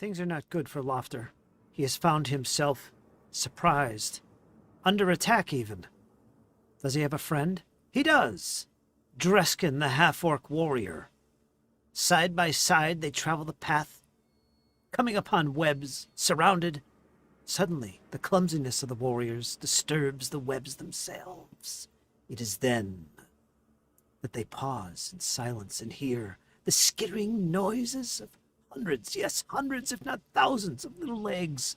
Things are not good for Loftur. He has found himself surprised. Under attack, even. Does he have a friend? He does! Dreskin, the half-orc warrior. Side by side, they travel the path, coming upon webs, surrounded. Suddenly, the clumsiness of the warriors disturbs the webs themselves. It is then that they pause in silence and hear the skittering noises of hundreds, yes, hundreds, if not thousands, of little legs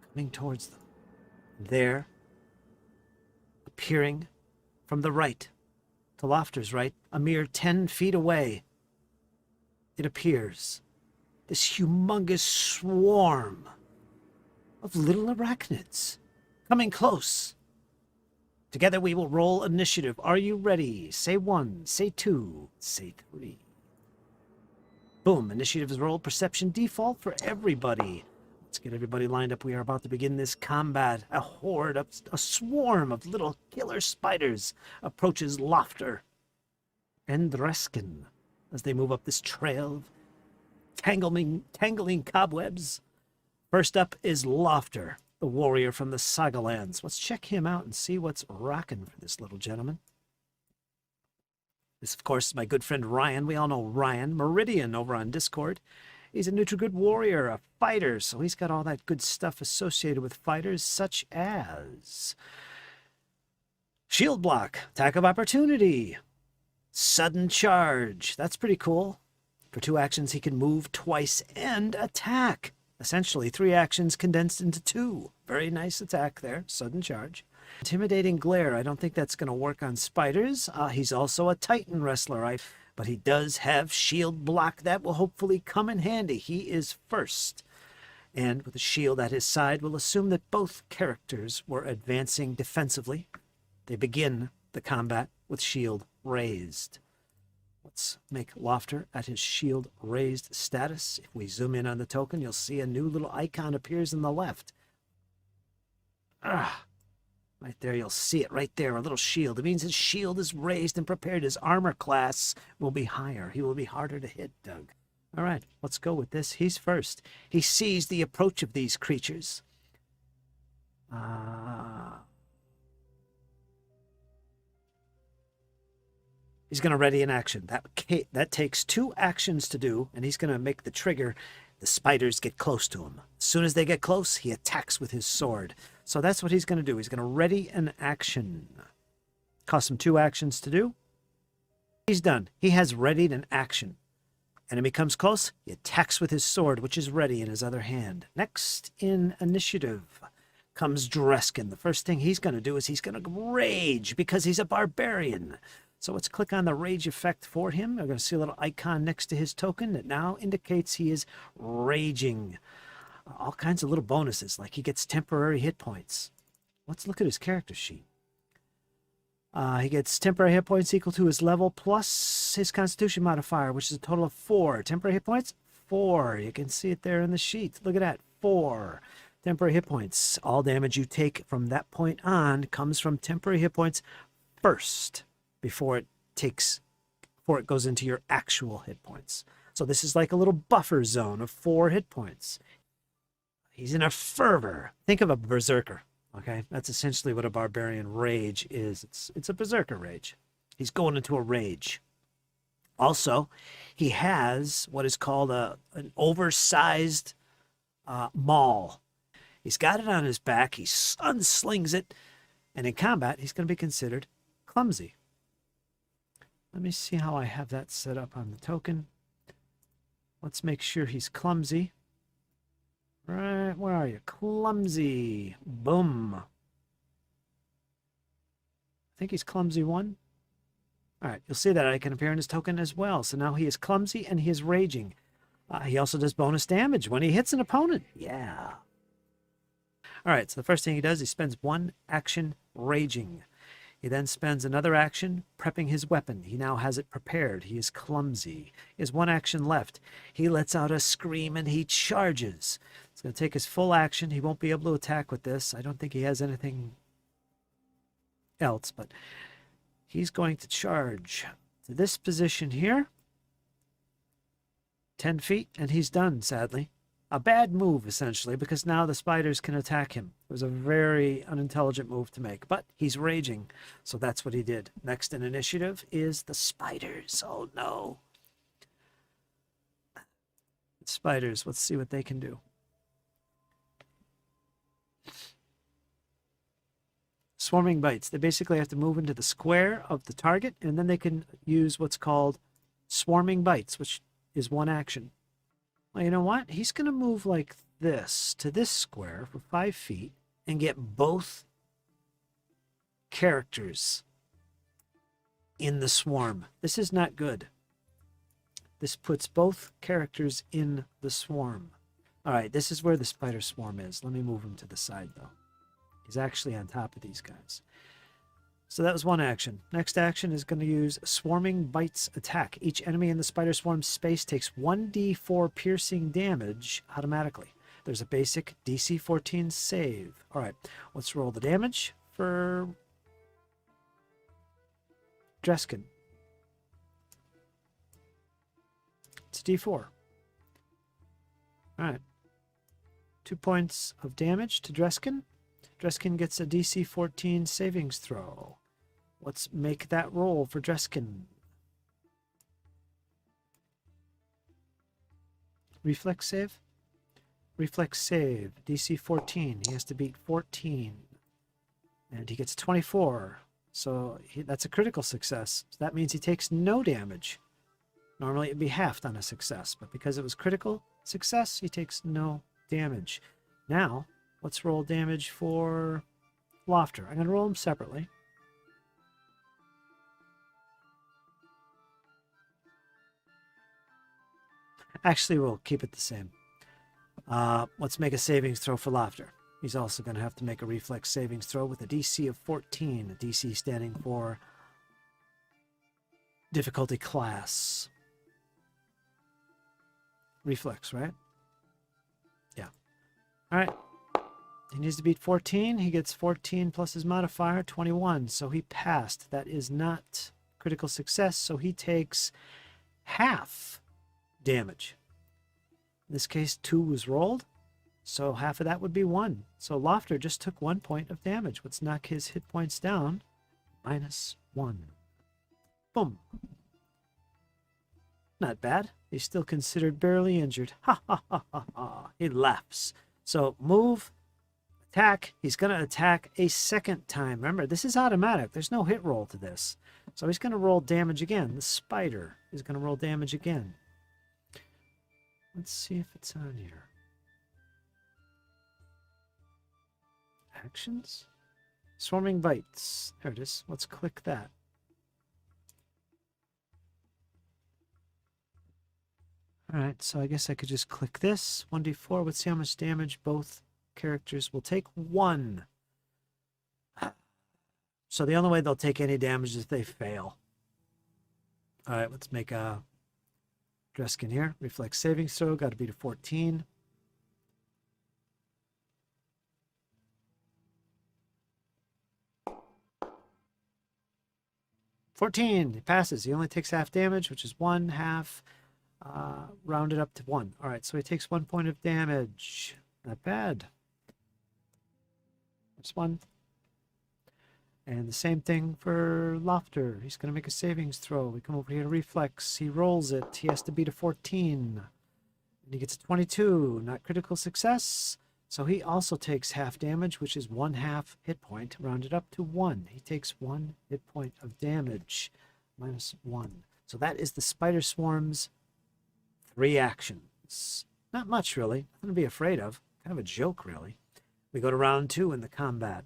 coming towards them. There, appearing from the right, to Loftur's right, a mere 10 feet away, it appears this humongous swarm of little arachnids coming close. Together we will roll initiative. Are you ready? Say 1, say 2, say 3. Boom, initiative is rolled. Perception default for everybody. Let's get everybody lined up. We are about to begin this combat. A horde, a swarm of little killer spiders approaches Loftur and Dreskin as they move up this trail of tangling cobwebs. First up is Loftur, the warrior from the Saga lands. Let's check him out and see what's rocking for this little gentleman. This, of course, is my good friend Ryan. We all know Ryan. Meridian over on Discord. He's a neutral-good warrior, a fighter, so he's got all that good stuff associated with fighters, such as shield block, attack of opportunity, sudden charge. That's pretty cool. For 2 actions, he can move twice and attack. Essentially, 3 actions condensed into 2. Very nice attack there, sudden charge. Intimidating glare. I don't think that's going to work on spiders. He's also a Titan wrestler, but he does have shield block. That will hopefully come in handy. He is first. And with a shield at his side, we'll assume that both characters were advancing defensively. They begin the combat with shield raised. Let's make Loftur at his shield raised status. If we zoom in on the token, you'll see a new little icon appears in the left. Right there, you'll see it right there, a little shield. It means his shield is raised and prepared. His armor class will be higher. He will be harder to hit, Doug. All right, let's go with this. He's first. He sees the approach of these creatures. He's going to ready an action. That takes 2 actions to do, and he's going to make the trigger. The spiders get close to him. As soon as they get close, he attacks with his sword. So that's what he's going to do. He's going to ready an action. Cost him 2 actions to do. He's done. He has readied an action. Enemy comes close, he attacks with his sword, which is ready in his other hand. Next in initiative comes Dreskin. The first thing he's going to do is he's going to rage because he's a barbarian. So let's click on the rage effect for him. We're going to see a little icon next to his token that now indicates he is raging. All kinds of little bonuses, like he gets temporary hit points. Let's look at his character sheet. He gets temporary hit points equal to his level plus his constitution modifier, which is a total of 4. Temporary hit points, 4. You can see it there in the sheet. Look at that, 4. Temporary hit points. All damage you take from that point on comes from temporary hit points first, before it goes into your actual hit points. So this is like a little buffer zone of 4 hit points. He's in a fervor. Think of a berserker, okay? That's essentially what a barbarian rage is. It's a berserker rage. He's going into a rage. Also, he has what is called an oversized maul. He's got it on his back. He unslings it. And in combat, he's going to be considered clumsy. Let me see how I have that set up on the token. Let's make sure he's clumsy. Right, where are you? Clumsy. Boom. I think he's clumsy 1. All right, you'll see that icon appear in his token as well. So now he is clumsy and he is raging. He also does bonus damage when he hits an opponent. Yeah. All right, so the first thing he does, he spends 1 action raging. He then spends another action prepping his weapon. He now has it prepared. He is clumsy. He has 1 action left. He lets out a scream and he charges. It's going to take his full action. He won't be able to attack with this. I don't think he has anything else, but he's going to charge to this position here. 10 feet, and he's done, sadly. a bad move, essentially, because now the spiders can attack him. It was a very unintelligent move to make, but he's raging, so that's what he did. Next in initiative is the spiders. Oh, no. Spiders, let's see what they can do. Swarming bites. They basically have to move into the square of the target, and then they can use what's called swarming bites, which is one action. Well, you know what? He's going to move like this to this square for 5 feet and get both characters in the swarm. This is not good. This puts both characters in the swarm. All right, this is where the spider swarm is. Let me move him to the side, though. He's actually on top of these guys. So that was one action. Next action is going to use Swarming Bites attack. Each enemy in the spider swarm space takes 1d4 piercing damage automatically. There's a basic DC 14 save. All right, let's roll the damage for Dreskin. It's d4. All right. 2 points of damage to Dreskin. Dreskin gets a DC 14 savings throw. Let's make that roll for Dreskin. Reflex save? Reflex save. DC 14. He has to beat 14. And he gets 24. So that's a critical success. So that means he takes no damage. Normally it'd be halved on a success, but because it was critical success, he takes no damage. Now, let's roll damage for Loftur. I'm going to roll them separately. Actually, we'll keep it the same. Let's make a savings throw for Loftur. He's also going to have to make a reflex savings throw with a DC of 14. A DC standing for difficulty class. Reflex, right? Yeah. All right. He needs to beat 14. He gets 14 plus his modifier, 21. So he passed. That is not critical success. So he takes half damage. In this case, 2 was rolled. So half of that would be 1. So Loftur just took 1 point of damage. Let's knock his hit points down. -1. Boom. Not bad. He's still considered barely injured. Ha ha ha ha ha. He laughs. So move, attack. He's going to attack a second time. Remember, this is automatic. There's no hit roll to this. So he's going to roll damage again. The spider is going to roll damage again. Let's see if it's on here. Actions? Swarming bites. There it is. Let's click that. All right, so I guess I could just click this. 1d4. Let's see how much damage both characters will take. 1. So the only way they'll take any damage is if they fail. All right, let's make a Dreskin here. Reflex saving throw. Got to beat a 14. He passes. He only takes half damage, which is 1 half. Rounded up to 1. All right, so he takes 1 point of damage. Not bad. That's 1. And the same thing for Loftur. He's going to make a savings throw. We come over here to reflex. He rolls it. He has to beat a 14. And he gets a 22. Not critical success. So he also takes half damage, which is 1 half hit point, rounded up to 1. He takes 1 hit point of damage, -1. So that is the spider swarm's 3 actions. Not much, really. Nothing to be afraid of. Kind of a joke, really. We go to round 2 in the combat.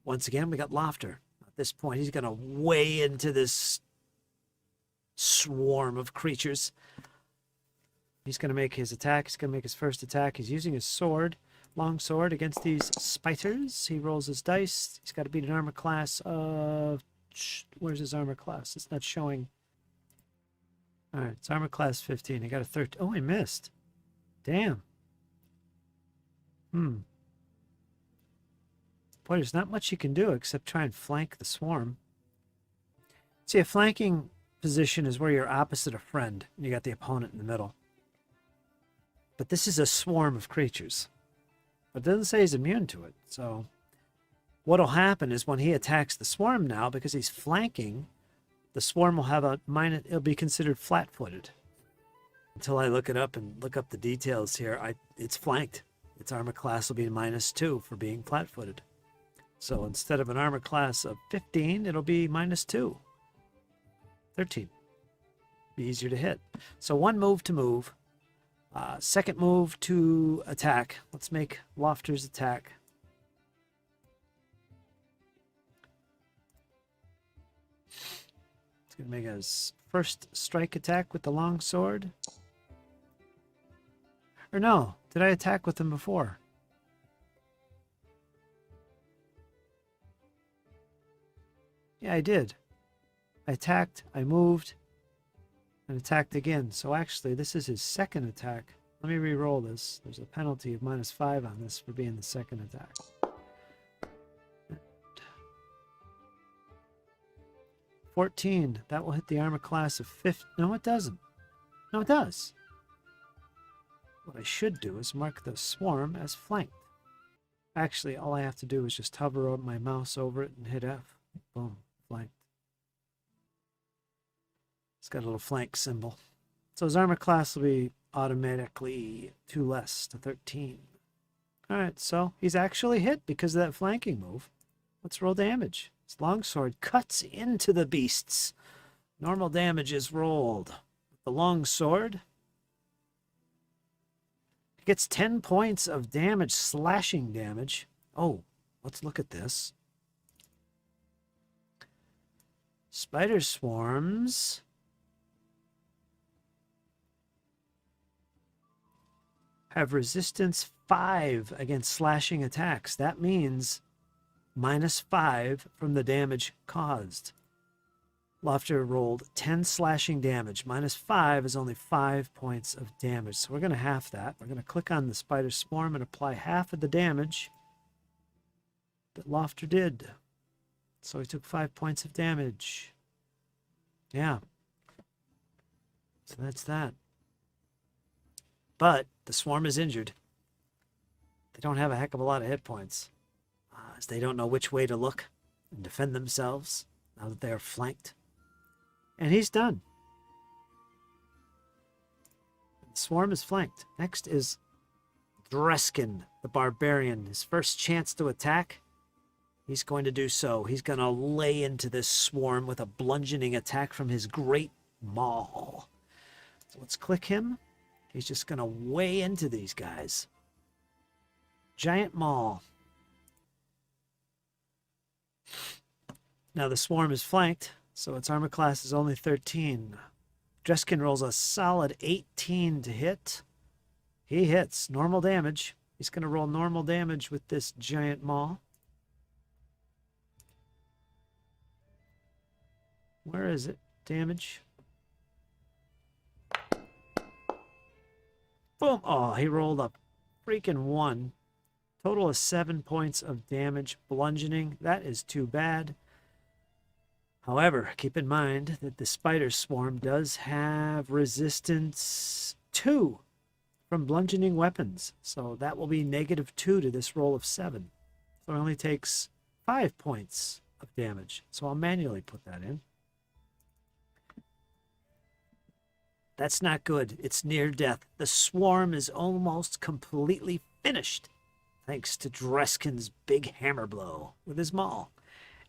Once again, we got Loftur. At this point, he's going to weigh into this swarm of creatures. He's going to make his attack. He's going to make his first attack. He's using his sword, long sword, against these spiders. He rolls his dice. He's got to beat an armor class of... Where's his armor class? It's not showing. All right, it's armor class 15. He got a 13. Oh, he missed. Damn. Boy, there's not much you can do except try and flank the swarm. See, a flanking position is where you're opposite a friend, and you got the opponent in the middle. But this is a swarm of creatures. But it doesn't say he's immune to it. So what'll happen is when he attacks the swarm now, because he's flanking, the swarm will have a minus, it'll be considered flat-footed. Until I look it up and look up the details here, it's flanked. Its armor class will be -2 for being flat-footed. So instead of an armor class of 15, it'll be -2. 13. Be easier to hit. So one move to move. Second move to attack. Let's make Loftur's attack. It's going to make his first strike attack with the long sword. Or no, did I attack with him before? Yeah, I did. I attacked, I moved, and attacked again. So actually, this is his second attack. Let me re-roll this. There's a penalty of -5 on this for being the second attack. 14. That will hit the armor class of 15. No, it doesn't. No, it does. What I should do is mark the swarm as flanked. Actually, all I have to do is just hover my mouse over it and hit F. Boom, flanked. It's got a little flank symbol. So his armor class will be automatically 2 less to 13. All right, so he's actually hit because of that flanking move. Let's roll damage. His longsword cuts into the beasts. Normal damage is rolled. The longsword gets 10 points of damage, slashing damage. Oh, let's look at this. Spider swarms have resistance 5 against slashing attacks. That means -5 from the damage caused. Loftur rolled 10 slashing damage. -5 is only 5 points of damage. So we're going to half that. We're going to click on the spider swarm and apply half of the damage that Loftur did. So he took 5 points of damage. Yeah. So that's that. But the swarm is injured. They don't have a heck of a lot of hit points, as they don't know which way to look and defend themselves now that they are flanked. And he's done. The swarm is flanked. Next is Dreskin, the barbarian. His first chance to attack, he's going to do so. He's going to lay into this swarm with a bludgeoning attack from his great maul. So let's click him. He's just going to weigh into these guys. Giant maul. Now the swarm is flanked, so its armor class is only 13. Dreskin rolls a solid 18 to hit. He hits. Normal damage. He's going to roll normal damage with this giant maul. Where is it? Damage. Boom! Oh, he rolled a freaking 1. Total of 7 points of damage. Bludgeoning. That is too bad. However, keep in mind that the spider swarm does have resistance 2 from bludgeoning weapons. So that will be -2 to this roll of 7. So it only takes 5 points of damage. So I'll manually put that in. That's not good. It's near death. The swarm is almost completely finished, thanks to Dreskin's big hammer blow with his maul.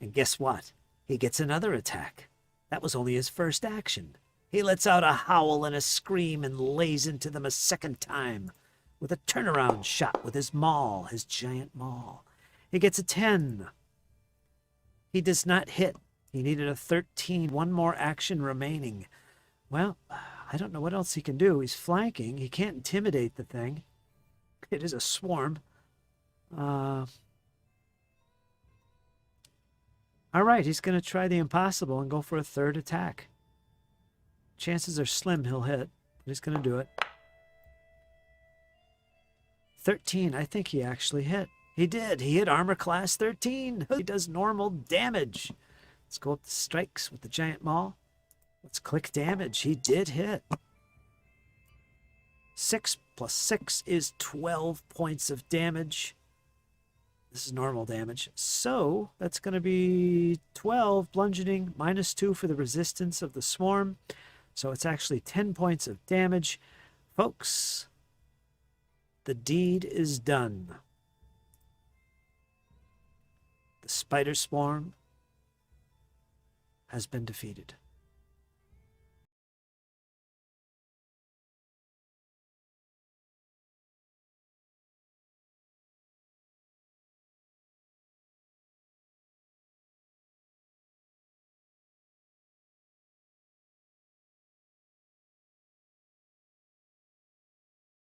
And guess what? He gets another attack. That was only his first action. He lets out a howl and a scream and lays into them a second time with a turnaround shot with his maul, his giant maul. He gets a 10. He does not hit. He needed a 13. One more action remaining. Well, I don't know what else he can do. He's flanking. He can't intimidate the thing. It is a swarm. All right, he's going to try the impossible and go for a third attack. Chances are slim he'll hit, but he's going to do it. 13, I think he actually hit. He did. He hit armor class 13. He does normal damage. Let's go up the strikes with the giant maul. Let's click damage. He did hit. 6 plus 6 is 12 points of damage. This is normal damage. So that's going to be 12 bludgeoning, minus 2 for the resistance of the swarm. So it's actually 10 points of damage. Folks, the deed is done. The spider swarm has been defeated.